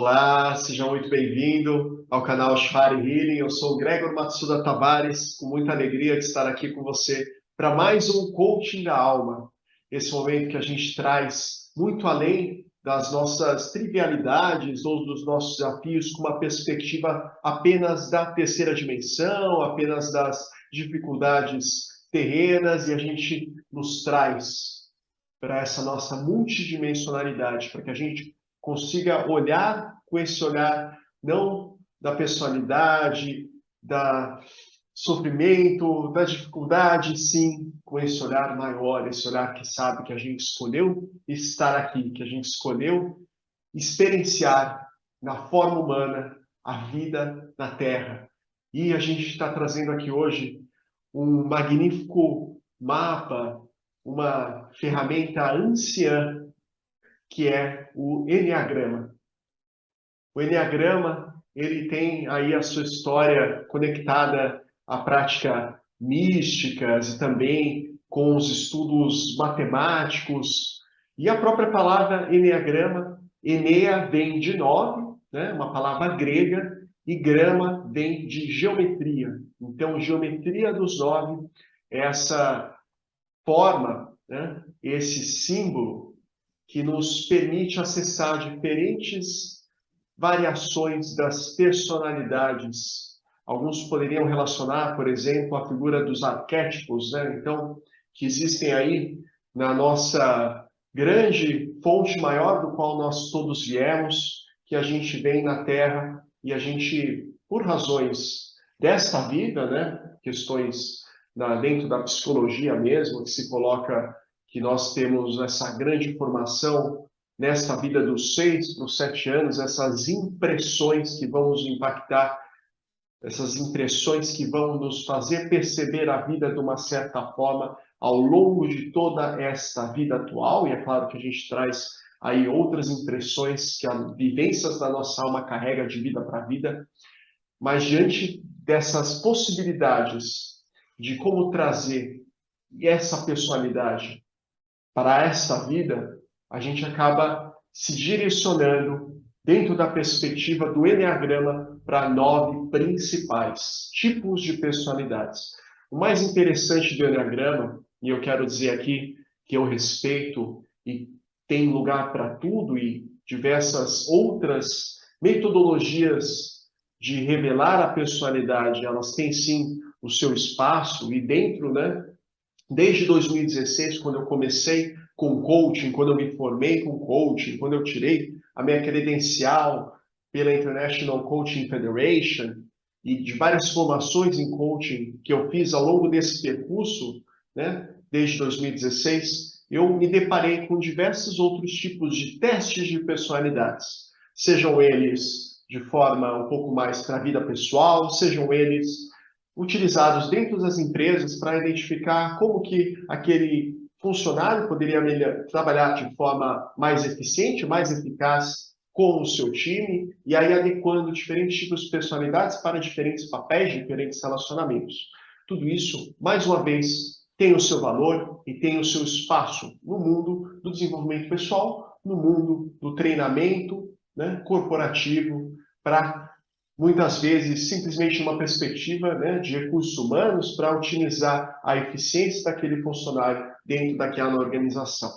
Olá, seja muito bem-vindo ao canal Shari Healing. Eu sou o Gregor Matsuda Tavares, com muita alegria de estar aqui com você para mais um Coaching da Alma. Esse momento que a gente traz muito além das nossas trivialidades ou dos nossos desafios, com uma perspectiva apenas da terceira dimensão, apenas das dificuldades terrenas, e a gente nos traz para essa nossa multidimensionalidade, para que a gente consiga olhar com esse olhar não da personalidade, da sofrimento, da dificuldade, sim, com esse olhar maior, esse olhar que sabe que a gente escolheu estar aqui, que a gente escolheu experienciar na forma humana a vida na Terra. E a gente está trazendo aqui hoje um magnífico mapa, uma ferramenta anciã, que é o Enneagrama. O Enneagrama, ele tem aí a sua história conectada à prática místicas e também com os estudos matemáticos. E a própria palavra Enneagrama, Enea vem de 9, né, uma palavra grega, e grama vem de geometria. Então, geometria dos 9 é essa forma, né, esse símbolo que nos permite acessar diferentes variações das personalidades. Alguns poderiam relacionar, por exemplo, a figura dos arquétipos, né? Então, que existem aí na nossa grande fonte maior do qual nós todos viemos, que a gente vem na Terra e a gente, por razões desta vida, né? Questões dentro da psicologia mesmo, que se coloca que nós temos essa grande formação nesta vida dos 6 para os 7 anos, essas impressões que vão nos impactar, essas impressões que vão nos fazer perceber a vida de uma certa forma ao longo de toda esta vida atual, e é claro que a gente traz aí outras impressões que as vivências da nossa alma carrega de vida para vida, mas diante dessas possibilidades de como trazer essa personalidade para essa vida, a gente acaba se direcionando dentro da perspectiva do Enneagrama para 9 principais tipos de personalidades. O mais interessante do Enneagrama, e eu quero dizer aqui que eu respeito e tem lugar para tudo e diversas outras metodologias de revelar a personalidade, elas têm sim o seu espaço e dentro, né, desde 2016, quando eu comecei com coaching, quando eu me formei com coaching, quando eu tirei a minha credencial pela International Coaching Federation e de várias formações em coaching que eu fiz ao longo desse percurso, né, desde 2016, eu me deparei com diversos outros tipos de testes de personalidades, sejam eles de forma um pouco mais para a vida pessoal, sejam eles utilizados dentro das empresas para identificar como que aquele funcionário poderia trabalhar de forma mais eficiente, mais eficaz com o seu time, e aí adequando diferentes tipos de personalidades para diferentes papéis, diferentes relacionamentos. Tudo isso, mais uma vez, tem o seu valor e tem o seu espaço no mundo do desenvolvimento pessoal, no mundo do treinamento, né, corporativo, para muitas vezes simplesmente uma perspectiva, né, de recursos humanos para otimizar a eficiência daquele funcionário dentro daquela organização.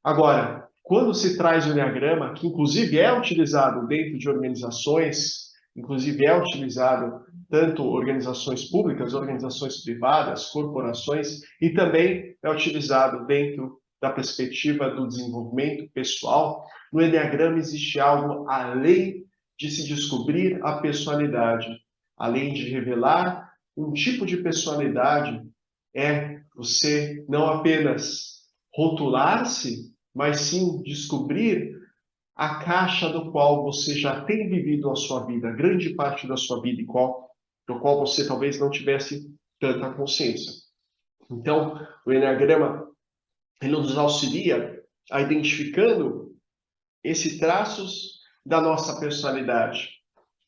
Agora, quando se traz o Enneagrama, que inclusive é utilizado dentro de organizações, inclusive é utilizado tanto organizações públicas, organizações privadas, corporações, e também é utilizado dentro da perspectiva do desenvolvimento pessoal, no Enneagrama existe algo além de se descobrir a personalidade, além de revelar um tipo de personalidade, é você não apenas rotular-se, mas sim descobrir a caixa do qual você já tem vivido a sua vida, grande parte da sua vida, do qual você talvez não tivesse tanta consciência. Então, o Enneagrama ele nos auxilia a identificando esses traços da nossa personalidade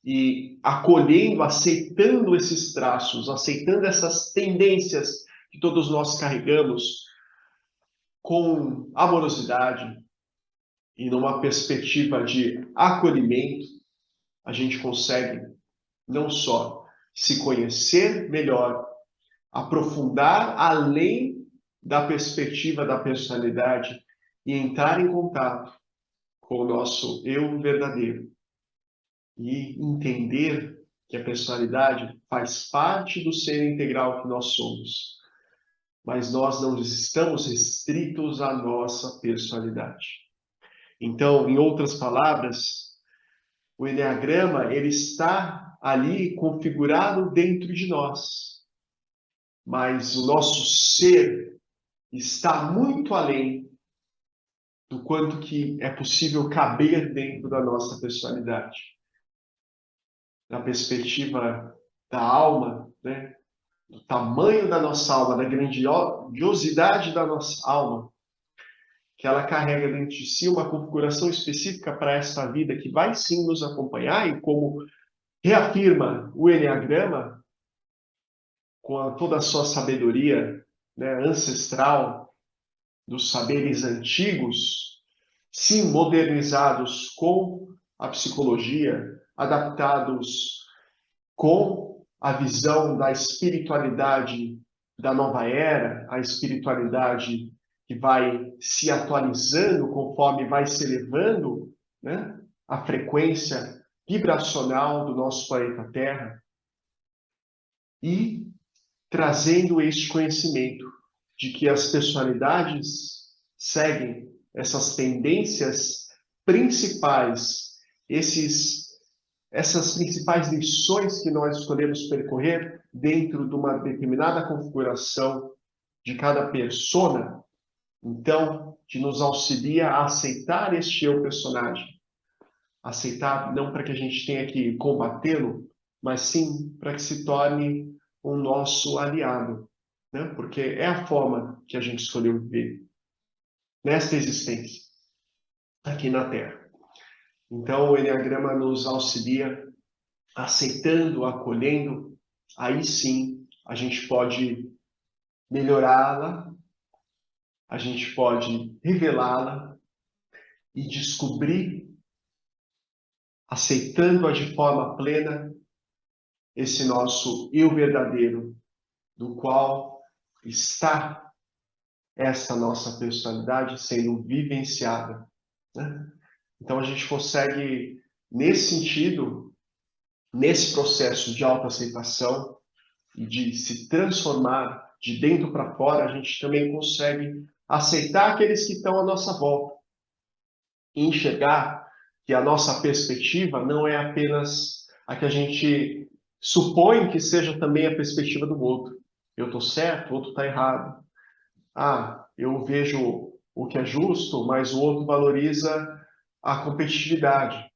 e acolhendo, aceitando esses traços, aceitando essas tendências que todos nós carregamos com amorosidade, e numa perspectiva de acolhimento, a gente consegue não só se conhecer melhor, aprofundar além da perspectiva da personalidade e entrar em contato com o nosso eu verdadeiro e entender que a personalidade faz parte do ser integral que nós somos, mas nós não estamos restritos à nossa personalidade. Então, em outras palavras, o enneagrama ele está ali configurado dentro de nós, mas o nosso ser está muito além do quanto que é possível caber dentro da nossa personalidade. Na perspectiva da alma, né? Do tamanho da nossa alma, da grandiosidade da nossa alma, que ela carrega dentro de si uma configuração específica para esta vida que vai sim nos acompanhar e como reafirma o enneagrama com toda a sua sabedoria, né, ancestral dos saberes antigos, sim modernizados com a psicologia, adaptados com a visão da espiritualidade da nova era, a espiritualidade que vai se atualizando conforme vai se elevando, né, a frequência vibracional do nosso planeta Terra e trazendo este conhecimento de que as personalidades seguem essas tendências principais, essas principais lições que nós escolhemos percorrer dentro de uma determinada configuração de cada persona, então, que nos auxilia a aceitar este eu personagem. Aceitar não para que a gente tenha que combatê-lo, mas sim para que se torne um nosso aliado, né? Porque é a forma que a gente escolheu viver nesta existência, aqui na Terra. Então, o Enneagrama nos auxilia aceitando, acolhendo, aí sim a gente pode melhorá-la, a gente pode revelá-la e descobrir, aceitando-a de forma plena, esse nosso eu verdadeiro, do qual está essa nossa personalidade sendo vivenciada, né? Então a gente consegue, nesse sentido, nesse processo de autoaceitação e de se transformar de dentro para fora, a gente também consegue aceitar aqueles que estão à nossa volta e enxergar que a nossa perspectiva não é apenas a que a gente supõe que seja também a perspectiva do outro. Eu estou certo, o outro está errado. Ah, eu vejo o que é justo, mas o outro valoriza a competitividade.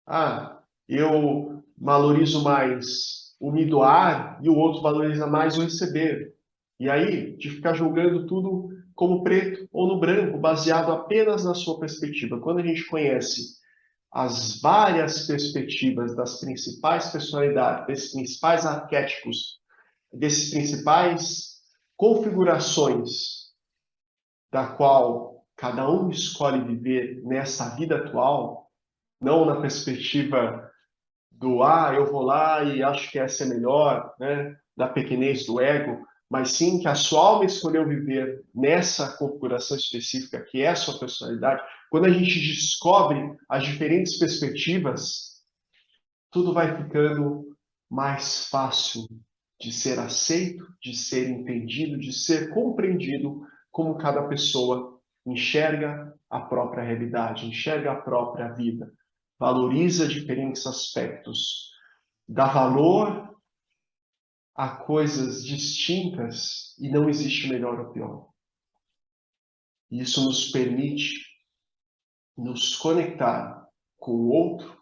Ah, eu valorizo mais o me doar e o outro valoriza mais o receber. E aí, de ficar julgando tudo como preto ou no branco, baseado apenas na sua perspectiva. Quando a gente conhece as várias perspectivas das principais personalidades, desses principais arquétipos, desses principais configurações da qual cada um escolhe viver nessa vida atual, não na perspectiva do eu vou lá e acho que essa é melhor, né, da pequenez do ego, mas sim que a sua alma escolheu viver nessa configuração específica que é a sua personalidade. Quando a gente descobre as diferentes perspectivas, tudo vai ficando mais fácil de ser aceito, de ser entendido, de ser compreendido como cada pessoa enxerga a própria realidade, enxerga a própria vida, valoriza diferentes aspectos, dá valor a coisas distintas e não existe melhor ou pior. Isso nos permite nos conectar com o outro,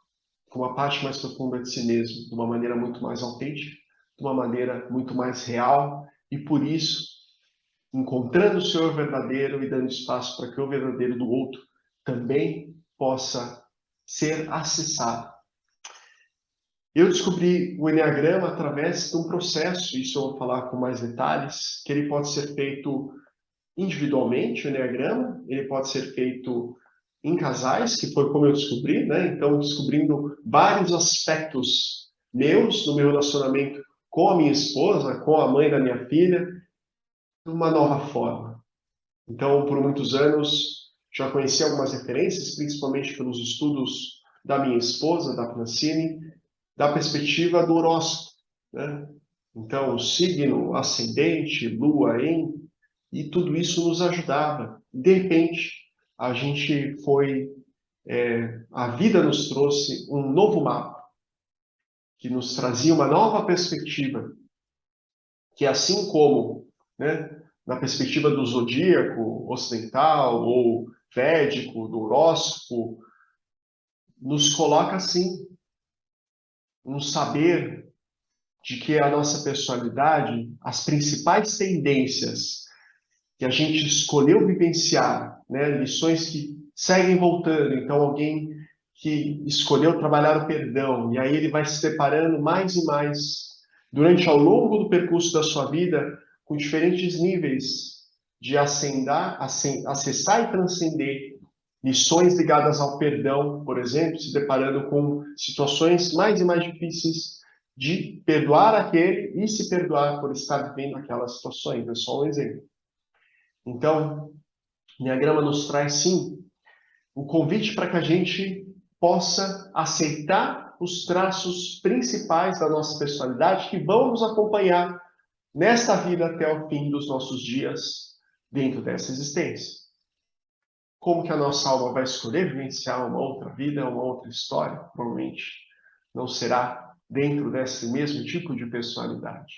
com uma parte mais profunda de si mesmo, de uma maneira muito mais autêntica, de uma maneira muito mais real, e por isso, encontrando o seu eu verdadeiro e dando espaço para que o verdadeiro do outro também possa ser acessado. Eu descobri o Enneagrama através de um processo, isso eu vou falar com mais detalhes, que ele pode ser feito individualmente, o Enneagrama, ele pode ser feito em casais, que foi como eu descobri, né? Então, descobrindo vários aspectos meus no meu relacionamento com a minha esposa, com a mãe da minha filha, de uma nova forma. Então, por muitos anos, já conheci algumas referências, principalmente pelos estudos da minha esposa, da Francine, da perspectiva do horóscopo, né? Então, o signo, ascendente, lua em, e tudo isso nos ajudava. De repente, a gente foi, a vida nos trouxe um novo mapa, que nos trazia uma nova perspectiva, que assim como, né, na perspectiva do zodíaco ocidental ou védico, do horóscopo, nos coloca assim um saber de que a nossa personalidade, as principais tendências que a gente escolheu vivenciar, né, lições que seguem voltando. Então, alguém que escolheu trabalhar o perdão, e aí ele vai se deparando mais e mais durante ao longo do percurso da sua vida com diferentes níveis de acessar e transcender lições ligadas ao perdão, por exemplo, se deparando com situações mais e mais difíceis de perdoar aquele e se perdoar por estar vivendo aquelas situações. É só um exemplo. Então, Enneagrama nos traz, sim, o convite para que a gente possa aceitar os traços principais da nossa personalidade que vão nos acompanhar nesta vida até o fim dos nossos dias dentro dessa existência. Como que a nossa alma vai escolher vivenciar uma outra vida, uma outra história? Provavelmente não será dentro desse mesmo tipo de personalidade.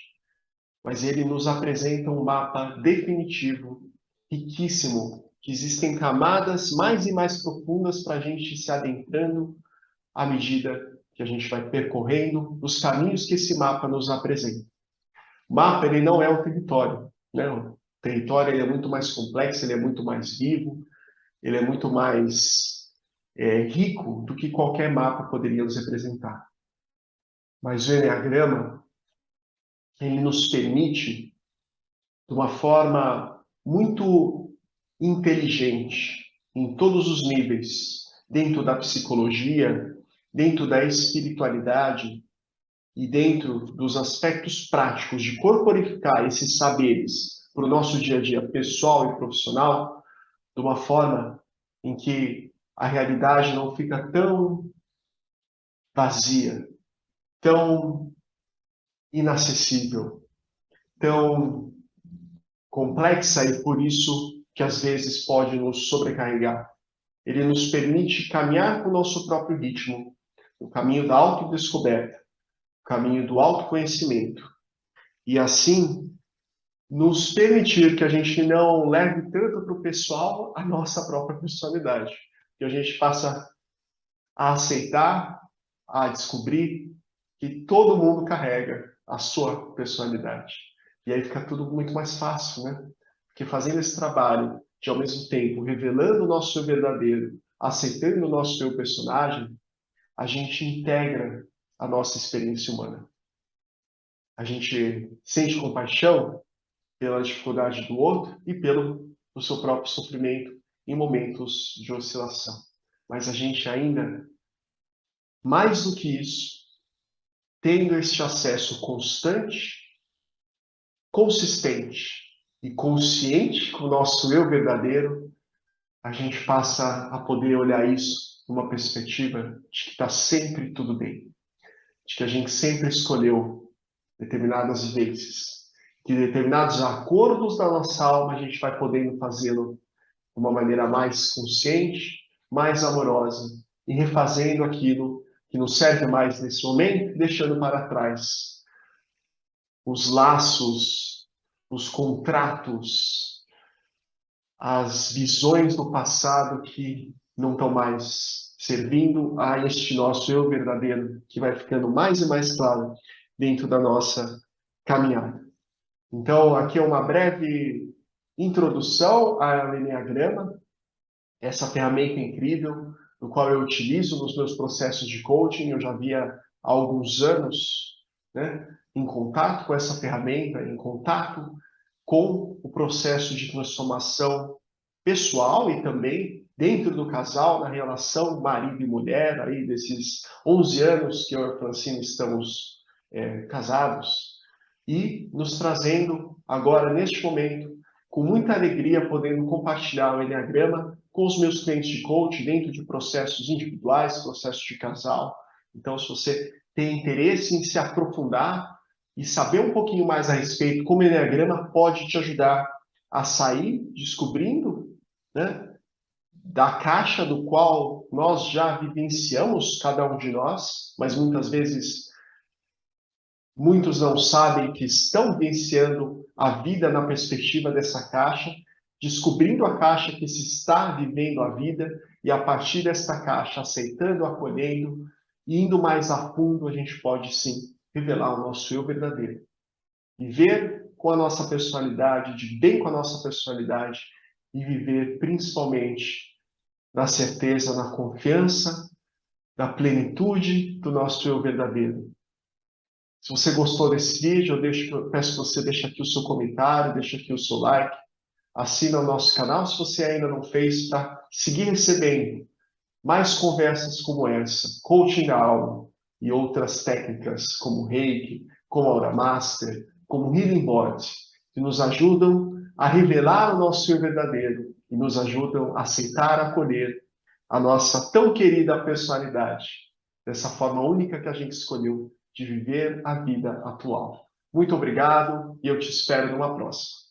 Mas ele nos apresenta um mapa definitivo, riquíssimo, que existem camadas mais e mais profundas para a gente se adentrando à medida que a gente vai percorrendo os caminhos que esse mapa nos apresenta. O mapa, ele não é um território, né? O território ele é muito mais complexo, ele é muito mais vivo, ele é muito mais rico do que qualquer mapa poderia nos representar. Mas o Enneagrama, ele nos permite, de uma forma muito inteligente, em todos os níveis, dentro da psicologia, dentro da espiritualidade e dentro dos aspectos práticos de corporificar esses saberes para o nosso dia a dia pessoal e profissional, de uma forma em que a realidade não fica tão vazia, tão inacessível, tão complexa e por isso que às vezes pode nos sobrecarregar. Ele nos permite caminhar com o nosso próprio ritmo, o caminho da autodescoberta, o caminho do autoconhecimento. E assim, nos permitir que a gente não leve tanto para o pessoal a nossa própria personalidade. Que a gente passa a aceitar, a descobrir que todo mundo carrega a sua personalidade. E aí fica tudo muito mais fácil, né? Porque fazendo esse trabalho de, ao mesmo tempo, revelando o nosso eu verdadeiro, aceitando o nosso eu personagem, a gente integra a nossa experiência humana. A gente sente compaixão pela dificuldade do outro e pelo o seu próprio sofrimento em momentos de oscilação. Mas a gente ainda, mais do que isso, tendo este acesso constante, consistente e consciente com o nosso eu verdadeiro, a gente passa a poder olhar isso numa perspectiva de que está sempre tudo bem, de que a gente sempre escolheu determinadas vivências, que determinados acordos da nossa alma a gente vai podendo fazê-lo de uma maneira mais consciente, mais amorosa e refazendo aquilo que não serve mais nesse momento, deixando para trás os laços, os contratos, as visões do passado que não estão mais servindo a este nosso eu verdadeiro, que vai ficando mais e mais claro dentro da nossa caminhada. Então, aqui é uma breve introdução ao Enneagrama, essa ferramenta incrível, no qual eu utilizo nos meus processos de coaching. Eu já havia há alguns anos, né, em contato com essa ferramenta, em contato com o processo de transformação pessoal e também dentro do casal, na relação marido e mulher, aí desses 11 anos que eu e a Francine estamos casados, e nos trazendo agora, neste momento, com muita alegria, podendo compartilhar o Enneagrama com os meus clientes de coaching, dentro de processos individuais, processos de casal. Então, se você tem interesse em se aprofundar e saber um pouquinho mais a respeito, como o Enneagrama pode te ajudar a sair descobrindo, né, da caixa do qual nós já vivenciamos, cada um de nós, mas muitas vezes muitos não sabem que estão vivenciando a vida na perspectiva dessa caixa, descobrindo a caixa que se está vivendo a vida e a partir desta caixa, aceitando, acolhendo, e indo mais a fundo, a gente pode sim revelar o nosso eu verdadeiro. Viver com a nossa personalidade, de bem com a nossa personalidade, e viver principalmente na certeza, na confiança, na plenitude do nosso eu verdadeiro. Se você gostou desse vídeo, eu peço que você deixe aqui o seu comentário, deixe aqui o seu like, assina o nosso canal se você ainda não fez, para seguir recebendo mais conversas como essa, coaching da alma e outras técnicas como Reiki, como Aura Master, como Healing Board, que nos ajudam a revelar o nosso eu verdadeiro e nos ajudam a aceitar, acolher a nossa tão querida personalidade, dessa forma única que a gente escolheu de viver a vida atual. Muito obrigado e eu te espero numa próxima.